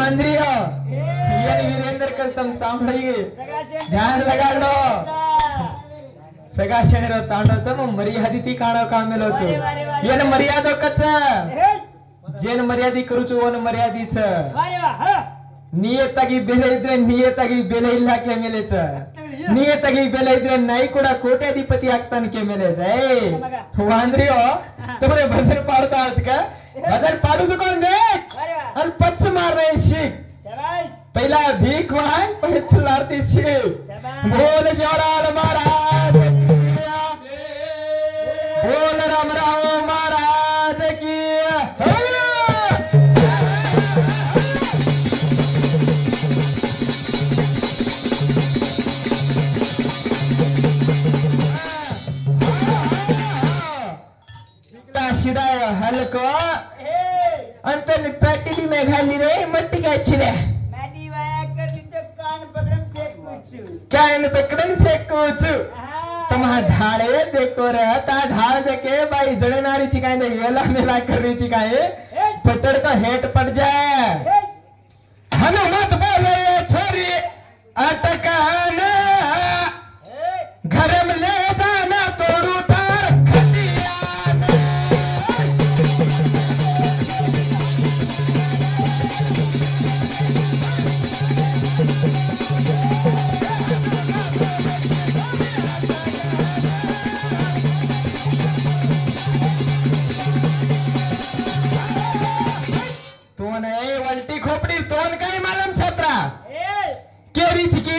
वांद्री हो ये वीरेंद्र कसम सांभाळी ध्यान लगाडो सगा शनिरो तांडोच मग मर्यादी ती काढो कामेलोच येन मर्यादो कच जेन मर्यादी करूचो ओन मर्यादीच नियतागी बेले इद्रे नियतागी बेले इल्ला के मेलेच नियतागी बेले इद्रे नाई ಕೂಡ ಕೋಟ್ಯಾಧಿಪತಿ ಆಗ್ತಾನೆ के मेलेच ए वांद्री हो तुम्हारे भजन पाड़ता आज का भजन पाडू तो कौन देख और पच्च मार रहे शिक पहला भीख मांग पहले आरती शिक बोल शिवलाल महाराज बोल रामराव महाराज की शिराय हलको अंतर पैटी में घाली रे मट्टी का छिरे मैडी वाया कर तो कान पकड़न फेंकूचू क्या इन पकड़न फेंकूचू तुम्हा ढाळे देखो रे ता ढाळ देके बाई जळनारी ची काय नाही वेला मेला करनी ची काय पटड़ का हेट पड़ जाए हमें मत बोले छोरी अटकाना घर में ले जाना तोड़ू तार वल्टी खोपड़ी तोन काही मालम छत्रा केरीच की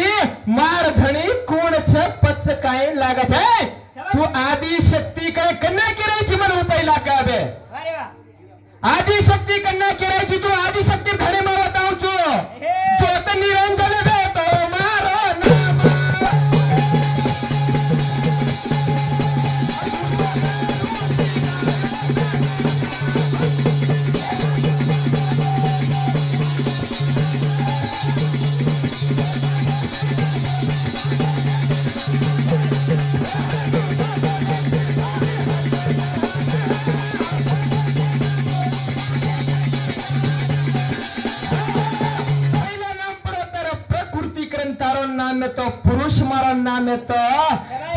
मार धणी कोण छ पच काय लागत है तू आदि शक्ती काय कन्या केरायची मन उपायला का बे आदि शक्ती कन्या केरायची तू आदि शक्ती धणे मा बताऊ छो जोत निरंजन बे तो मारो नाम नाम में तो पुरुष मारण नाम में तो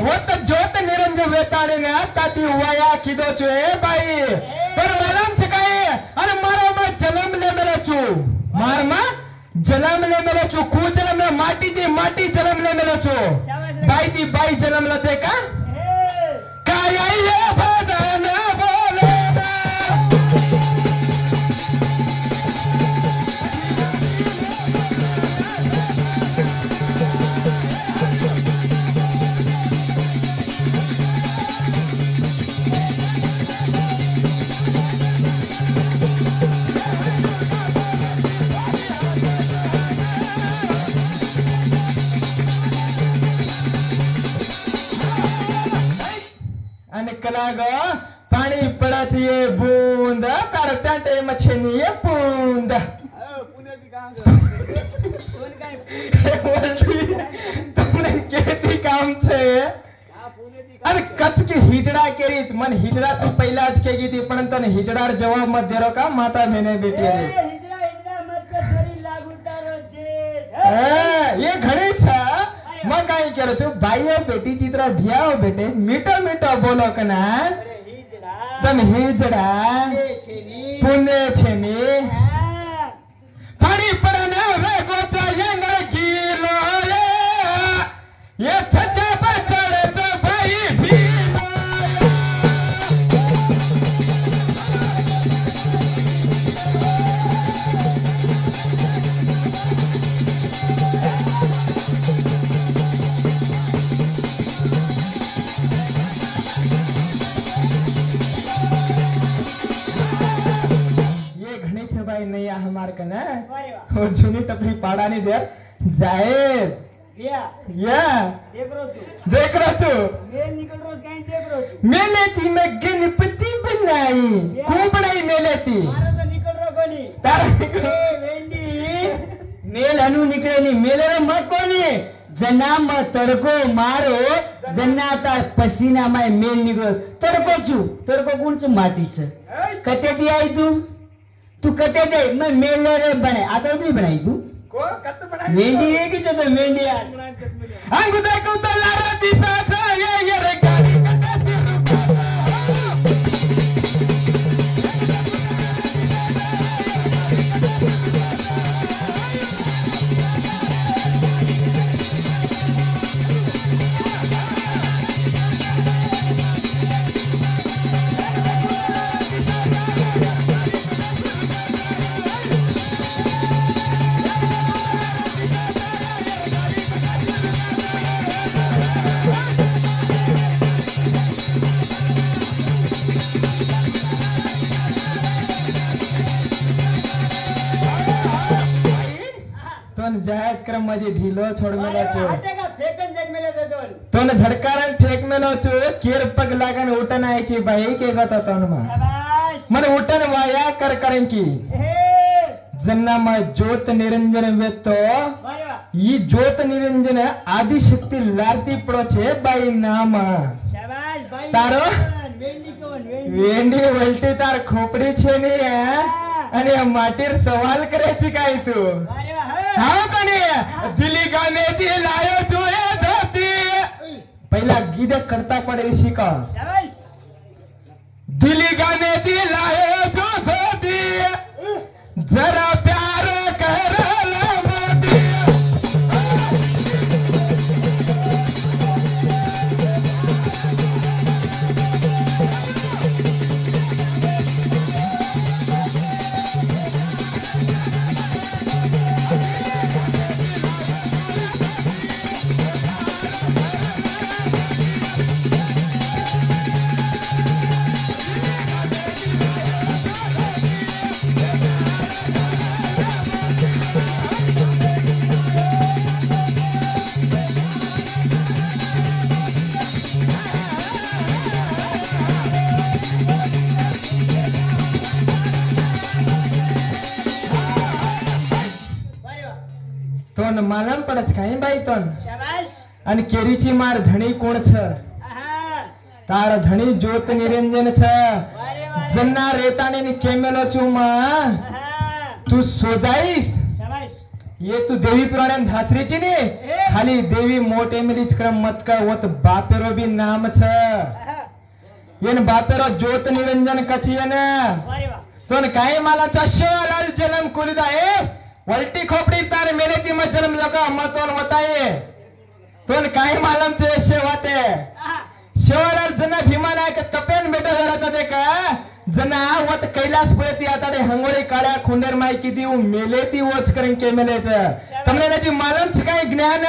वो तो जोत निरंजन वेताने में ताती वया किदो चुए भाई पर मालूम छकाए अरे मारो मैं जन्म ले मेरे चू मार मा जन्म ले मेरे चू कू जन्म ले माटी दी माटी जन्म ले मेरे चू बाई दी बाई जन्म ले देखा काया ये भजन बोले कलाग पाणी पडाची ये बूंद करटाटे मछनी ये बूंद तुमने केती काम छे अरे कच के हिजड़ा केरीत मन हिजड़ा तू पहिलाच के गीती पण तने हिजड़ार जवाब मत देरो का माता मैंने बेटी रे हिजड़ा हिजड़ा मत कर छोरी लागू तारो जे ये घणी छा मैं कहीं कह रहा हूँ भाई बेटी चित्रा भिया हो बेटे मीठो मीठो बोलो कना तम हिजड़ा पुण्य छेनी पानी पड़ना रे गोचा यंग कीलो ये छच्चा बचड़े तो भाई भीलो नहीं हमार कना वो झुनी टपरी पाड़ा नहीं दे जाए या देख रहा तू मेल निकल रोज कहीं देख रो मेले थी मैं गणपति बनाई खूब बनाई मेले थी मारो तो निकल रो कोनी तार वेंडी मेल अनु निकले नहीं मेले रे मत कोनी जना में तड़को मारो जना तार पसीना में मेल निकलो तड़को छू तड़को कौन से माटी से कते दी आई तू तू कटे दे मैं मेले रे बने आता भी बनाई तू को कत बनाई मेंढी है की चलो मेंढी यार अंगु देखो तो लारा दिसा था ये रे गाड़ी कटा जायत क्रम माझी ढिलो छोड मेला चो हटेगा फेकन जग मेले दोन तो न झडकारण फेक मेलो चो केर पग लागन उठन आयची बाई के गता तो न शाबाश मन उठन वाया कर करें की हे जन्ना म ज्योत निरंजन वेतो वारे वाह ई ज्योत निरंजन आदि शक्ति लारती पड़ो छे बाई नाम शाबाश भाई तारो वेंडी कोण वेंडी वलटी तार खोपडी छे ने आणि माटीर सवाल करायची काय तू वारे वाह हाव कणी दिली गाण्याची लायो चोळे धोती पहिला गीत करता पडेल शिका शाबाश दिली गाण्याची लायो चो धोती जरा प्यार करला मोती तोन मालम पडच काही बाई तोन शाबाश आणि केरीची मार धणी कोण छ आहा तार धणी ज्योत निरंजन छ वारे वाह जन्ना रेताने नि केमेलो चुमा आहा तू सोजाईस शाबाश ये तू देवी पुराण धासरीची ने खाली देवी मोठे मिलीच क्रम मत का वत बापेरो भी नाम छ आहा येन बापेरो ज्योत निरंजन कचियन वारे वाह तोन काही मला चश्वालाल जन्म कुलिदा ए वल्टी खोपडी तार मेरे ती मत जन्म लगा मतोन वताये तोन काही मालम चे शेवाते आहा शेवालाल जना भीमानायक तपेन बेटा जरा कदे का जना वत कैलास पुरती आताडे हंगोळी काळ्या खुंडेर माय किती मेले ती वच करेन के मेलेच तमने त्याची मालम चे काही ज्ञान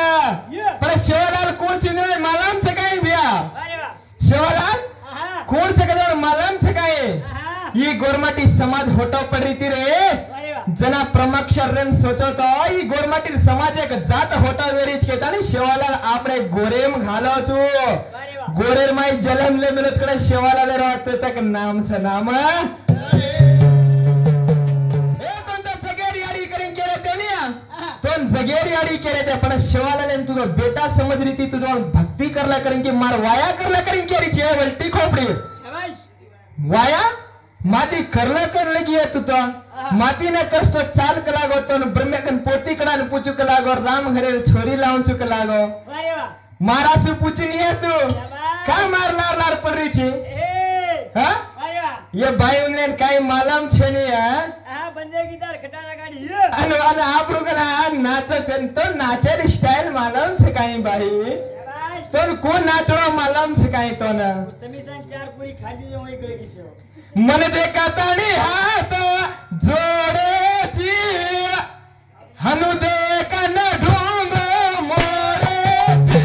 पर शेवालाल कोण चिन्ह मालम चे काही भ्या वारे वाह शेवालाल आहा कोण चे कदर मालम चे काही आहा ये गोरमाटी समाज होटो पडरी ती रे वारे वाह जना प्रमक्षरन सोचतो ई गोरमाटी समाज एक जात होटा वेरीच घेता आणि शेवालाल आपले गोरेम घालो छु वारे वाह गोरेर माई जलम ले मिलत कडे शेवालाल राहते तक नाम छ नाम ए कोणता जगेरी आडी करीन केले ते आहा तो जगेरी आडी केले ते पण शेवालाल तुझो बेटा समज रीती तुझो भक्ती करला करीन की मार वाया करला करीन केरी छे वलटी खोपडी शाबाश वाया माती करला करले की तू तो माती न करस्तो चाल कलागो तो ब्रह्मकन पोती कडान पूछू कलागो राम घरे छोरी लाऊन चुक लागो वारे वाह मारासु पूछनी है तू शाबाश का मार लार लार पड़ रही थी हे हाँ वारे वाह ये भाई उन्हें काही मालम छे नहीं है आहा बंदे गिटार खटारा गाडी ये अन आप लोग ना नाचत तो नाचर स्टाइल मालम से काही भाई शाबाश तो को नाचो मालम से काही तो ना समीसान चार पूरी खाली जो होई गई दिसो मन देखा ताणी हात जोडेची हनु देखा न ढोंग मोरेची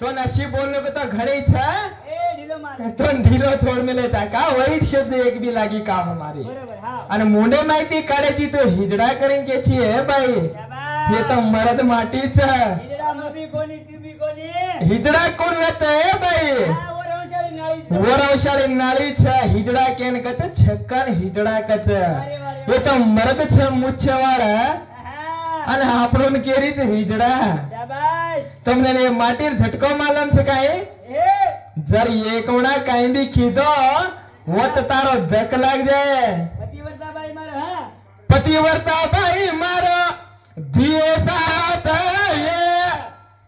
तो नशीब बोलने को तो घड़ी छ ए ढिलो मार तो ढीलो छोड़ में लेता का वाईट शब्द एक भी लागी काम हमारी बरोबर हां आणि मुंडे माहिती काढायची तो हिजडा करेन केची है बाई शाबाश हे तर मरद माटीच हिजडा मबी कोणी तुम्ही कोणी हिजडा कोण होत है बाई हा वरवंशाळी वरवशाली नाळीच हिजड़ा केन कच छक्कन हिजड़ा कच ये तो मर्द छ मुच्छवाड़ અને આપણું કેરી છે હિજડા શાબાશ તમને ને માટીર ઝટકો માલમ છે કાઈ એ જર એકવડા કાંડી કીધો હોત તારો ધક લાગ જાય પતિવ્રતા બાઈ મારો હા પતિવ્રતા ભાઈ મારો ધીએ સાત એ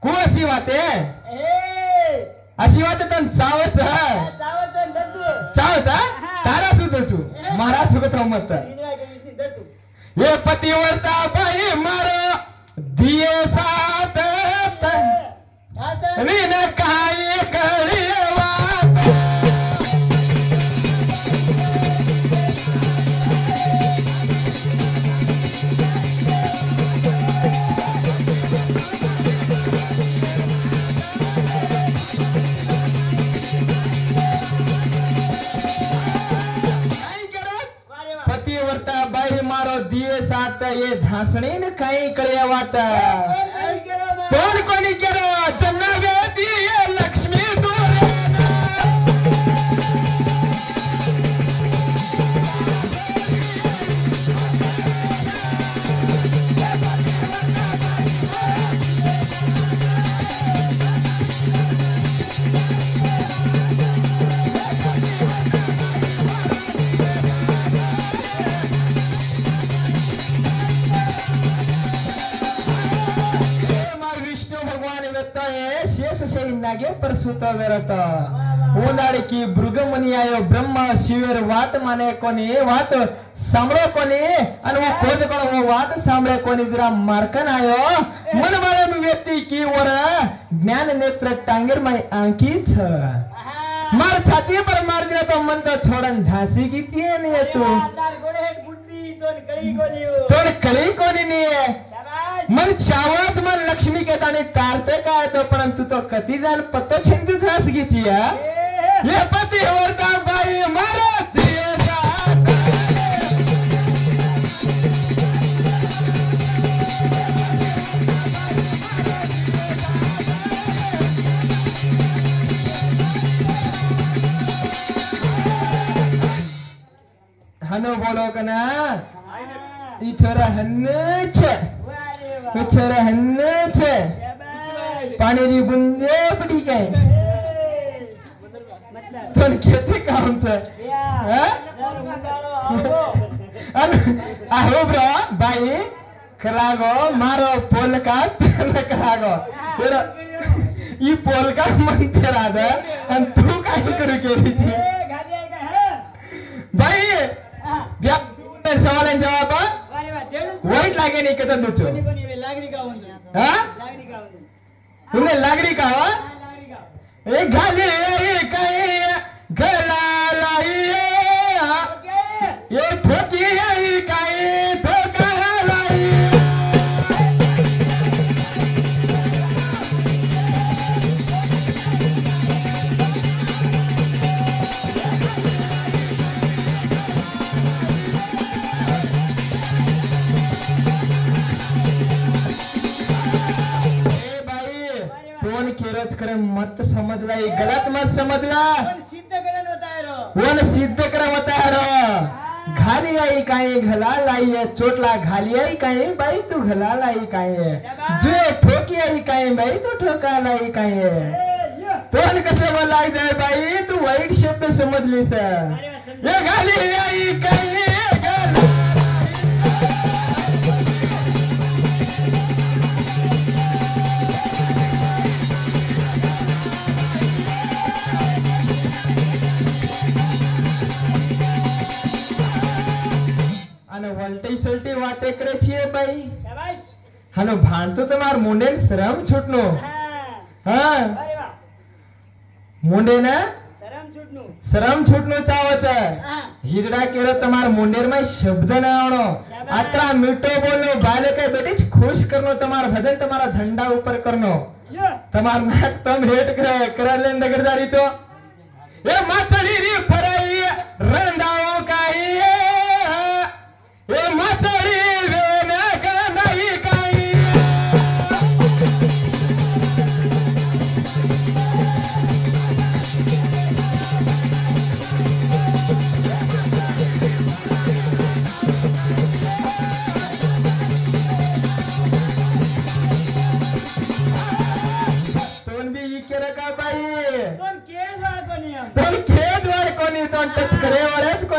કોસી વાતે એ આસી વાતે તન ચાવત હ ચાવો તો દતું ચાવત તારા સુતો છું મારા સુગત મત ઇન્દ્રા ગણેશની દતું ये पतिव्रता भाई मारो दिए साथ रीन काई कड़ी बात पतिव्रता भाई मारो दिए साथ ये धासणी ने कई कड़िया बात कौन कोनी करो जन्ना वेदी ये लक्ष्मी दूर नागे पर सुता वेरत उनाड़ी की भृगमुनि आयो ब्रह्मा शिवेर वात माने कोनी वात सांभळो कोनी अन वो खोज कोण वो वात सांभळे कोनी जरा मार्कन आयो मन वाले व्यक्ति की वर ज्ञान नेत्र टांगेर माई आंकीच मार छाती पर मार दिया तो मन तो छोड़न झांसी की तिये नहीं तू તાર ગોડે હેડ બુદ્ધિ તોન કળી કોની तोड़ कली कोनी नहीं શાબાશ मन चावत मन लक्ष्मी के ताने तारते का है तो परंतु तो कति जान पत्तो छिंजू घास गीची है એ ये पतिव्रता भाई मारे दिए साथ हनो बोलो कना ई छोरा हन्ने छे વારે ई વાહ छोरा हन्ने छे શાબાશ पानी री बूंदे पड़ी गई મતલબ तो खेती काम से યા હે? તારો મુંડાળો આવો आहो ब्रो भाई करागो मारो पोल का पेल करागो तेरा ई पोल का मन तेरा दे अन तू काय करू केली थी એ ગાડી આઈ હે भाई હા क्या सवाल जवाब વારે વાહ તેડું वाईट लागे नहीं कतन दुचो કોની કોની હવે લાગડી ગાવાની हाँ લાગડી ગાવાની तूने लागरी का હા લાગડી ગાવ ए गाली कहीं गला लाई ઓકે ये ठोकी कहीं ठोका लाई केरच करे मत समजला ये गलत मत समजला पण सिद्ध करन होता है रो वन सिद्ध कर होता है रो घाली आई काई घला लाई है चोटला घाली आई काई भाई तू घला लाई काई है जो ठोकी आई काई भाई तू ठोका लाई काई है ए यो तोन कसे बोला जाए भाई तू वाईट शब्द समजली से ये घाली आई काई घला वल्टी सल्टी वाते करे छिए भाई शाबाश हालो भान तो तुम्हार मुंडे शरम छूटनो हां हाँ अरे वाह मुंडे ना शरम छूटनु शरम छूटनो चाहत है हां हिजड़ा केरो तुम्हार मुंडेर में शब्द ना आवणो आत्रा मीठो बोलो बाले के बेटी खुश करनो तुम्हार भजन तुम्हारा झंडा ऊपर करनो यो तुम्हार नाक तम हेट कर ले नगरदारी तो ए मातड़ी री फराई रंदाओ काई ए मातड़ी वे ना का नहीं काई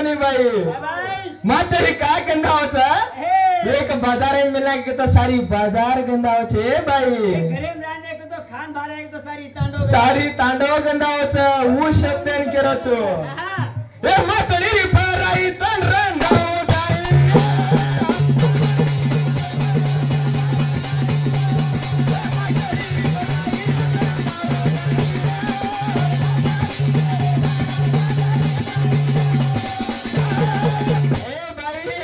कोनी भाई शाबाश माचरी का गंदा होता हे एक बाजार में मिला के तो सारी बाजार गंदा हो छे भाई घरे में रहने को तो खान भारे को सारी तांडव सारी तांडव गंदा होता वो शब्द के रचो हाँ ए माचरी पाराई तन रंगा हो जाई ए भाई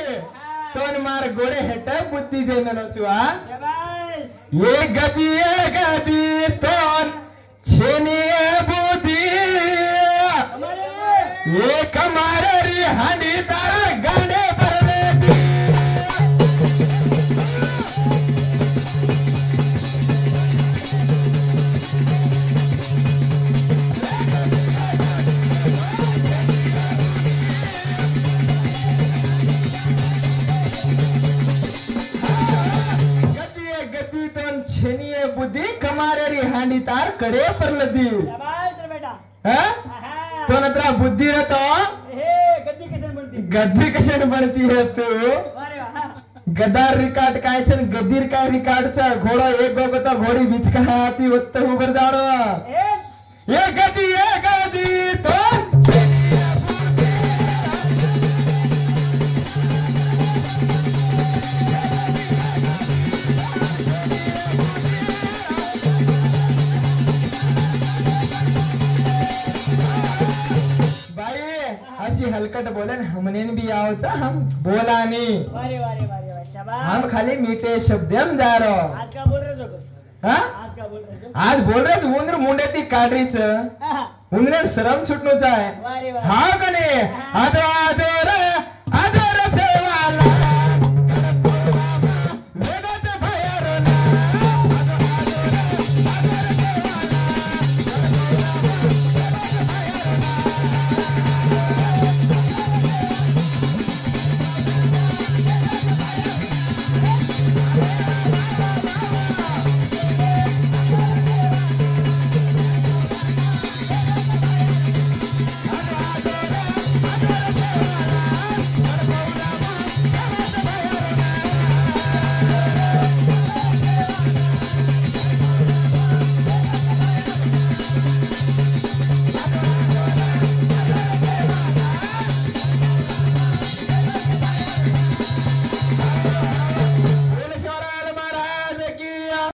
तोन मार गोड़े हेट बुद्धि दे मेलो चुआ शाबाश ये गदी तोन छेनी बुद्धि हमारे ये कमारे री हांडी तार गांडे भरले दी गदी तोन छेनी बुद्धि कमारे री हांडी तार कड़े भरले दी शाबाश रे बेटा हाँ हाँ तो नत्रा बुद्धि रहतो हे गद्दी कैसे बनती गद्दी कशाने बनती है तू अरे वाह गदार रिकार्ड काय छे गदीर काय रिकार्डचा घोडा एक गोगता घोडी बिचका हाती वत्त उभर जाडो हे ये गदी तो भाई अशी हलकट बोले न हमने भी आवचा हम बोला नहीं वारे वारे वारे वारे शाबाश हम खाली मीठे शब्दम जा रो आज का बोल रहे हो हाँ आज का बोल रहे हो आज बोल रहे उंदर मुंड्याती काढरीच हाँ, उंदर सरम छुटणूच आहे वारे वारे हा कने आज आज